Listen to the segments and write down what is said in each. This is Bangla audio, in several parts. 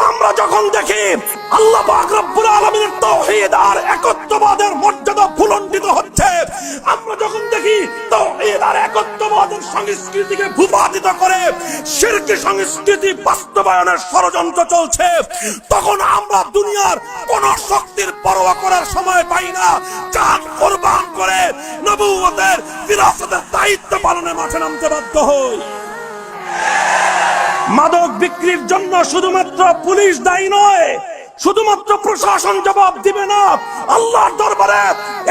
আমরা যখন দেখি আল্লাহ পাক রব্বুল আলামিনের তাওহীদ আর একত্ববাদের মর্যাদা ভুলণ্ঠিত হচ্ছে, আমরা যখন দেখি তাওহীদ আর একত্ববাদের সংস্কৃতিকে ভূপাতিত করে শিরকি সংস্কৃতি বাস্তবায়নের ষড়যন্ত্র চলছে, তখন আমরা দুনিয়ার কোন শক্তির পরোয়া করার সময় পাই না। জান কুরবান করে নবুয়তের বিরাসতের দায়িত্ব পালনের মাঠে নামতে বাধ্য হই। মাদক বিক্রির জন্য শুধুমাত্র পুলিশ দায়ী নয়, শুধুমাত্র প্রশাসন জবাব দিবে না। আল্লাহর দরবারে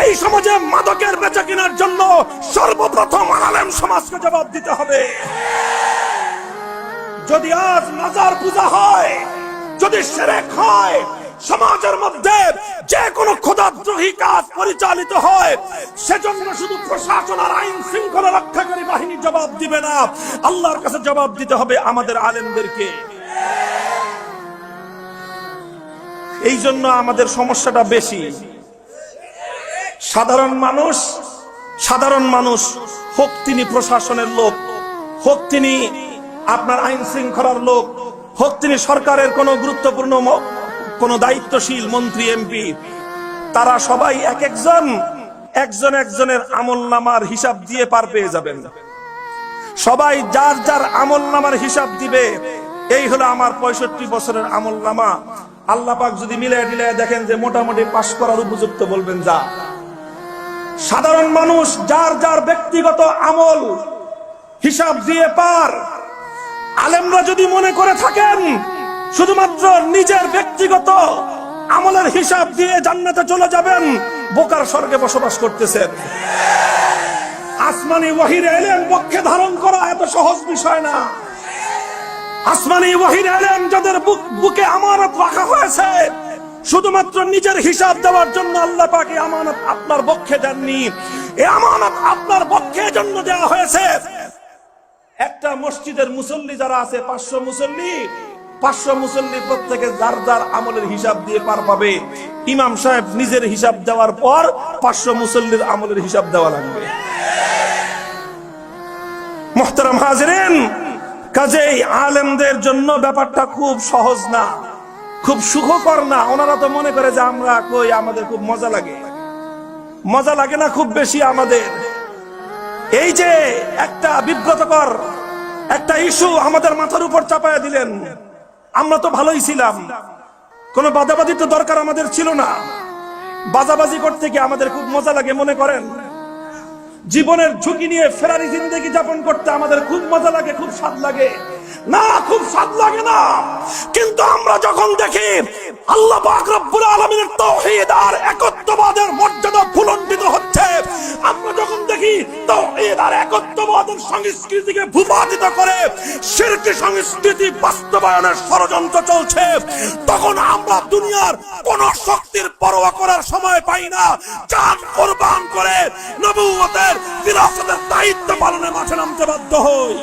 এই সমাজে মাদকের বেচা কেনার জন্য সর্বপ্রথম আলেম সমাজকে জবাব দিতে হবে। যদি আজ মাজার পূজা হয়, যদি শিরক হয়, সমাজের মধ্যে যে কোনো খোদাদ্রোহী কাজ পরিচালিত হয়, সেজন্য শুধু প্রশাসন আর আইন শৃঙ্খলা রক্ষাকারী বাহিনী জবাব দিবে না, আল্লাহর কাছে জবাব দিতে হবে আমাদের আলেমদেরকে। এই জন্য আমাদের সমস্যাটা বেশি। সাধারণ মানুষ হোক তিনি প্রশাসনের লোক, হোক তিনি আপনার আইন শৃঙ্খলার লোক, হোক তিনি সরকারের কোন গুরুত্বপূর্ণ কোন দায়িত্বশীল মন্ত্রী এমপি, তারা সবাই একজনের আমলনামার হিসাব দিয়ে পার পেয়ে যাবেন। সবাই যার যার আমলনামার হিসাব দিবে, এই হলো আমার 65 বছরের আমলনামা। আল্লাহ পাক যদি মিলায় দেখেন যে মোটামুটি পাশ করার উপযুক্ত, বলবেন যা। সাধারণ মানুষ যার যার ব্যক্তিগত আমল হিসাব দিয়ে পার। আলেমরা যদি মনে করে থাকেন শুধুমাত্র নিজের ব্যক্তিগত আমলের হিসাব দিয়ে জান্নাতে চলে যাবেন, বোকার স্বর্গে বসবাস করতেছেন। আসমানি ওহীর ইলম পক্ষে ধারণ করা এত সহজ বিষয় না। আসমানি ওহীর ইলম যাদের বুকে আমানত রাখা হয়েছে, শুধুমাত্র নিজের হিসাব দেওয়ার জন্য আল্লাহ পাক এই আমানত আপনার পক্ষে দেননি। এই আমানত আপনার পক্ষে জন্য দেওয়া হয়েছে। একটা মসজিদের মুসল্লি যারা আছে, 500 মুসল্লি প্রত্যেকে যার যার আমলের হিসাব দিয়ে পার পাবে। ইমাম সাহেব নিজের হিসাব দেওয়ার পর 500 মুসল্লির আমলের হিসাব দেওয়া লাগবে। মুহতারাম হাজিরিন, কাজেই আলেমদের জন্য ব্যাপারটা খুব সহজ না, খুব সুখকর না। ওনারা তো মনে করে যে আমরা কই, আমাদের খুব মজা লাগে না খুব বেশি আমাদের। এই যে একটা বিব্রতকর একটা ইস্যু আমাদের মাথার উপর চাপায়া দিলেন, আমরা তো ভালোই ছিলাম, কোনো বাদাবাদি তো দরকার আমাদের ছিল না। বাজাবাজি করতে কি আমাদের খুব মজা লাগে মনে করেন? জীবনের ঝুঁকি নিয়ে ফেরারি জিন্দেগি যাপন করতে আমাদের খুব মজা লাগে, খুব স্বাদ লাগে না? খুব স্বাদ লাগে না। কিন্তু আমরা যখন দেখি আল্লাহ পাক রব্বুল আলামিনের তাওহীদ আর একত্ববাদের মর্যাদা ভুলণ্ঠিত হচ্ছে, আমরা যখন দেখি তাওহীদ আর একত্ববাদের সংস্কৃতিকে ভূপাতিত করে শিরকি সংস্কৃতি বাস্তবায়নের ষড়যন্ত্র চলছে, তখন আমরা দুনিয়ার কোন শক্তির পরোয়া করার সময় পাই না। জান কুরবান করে নবুয়তের বিরাসতের দায়িত্ব পালনের মাঠে নামতে বাধ্য হই।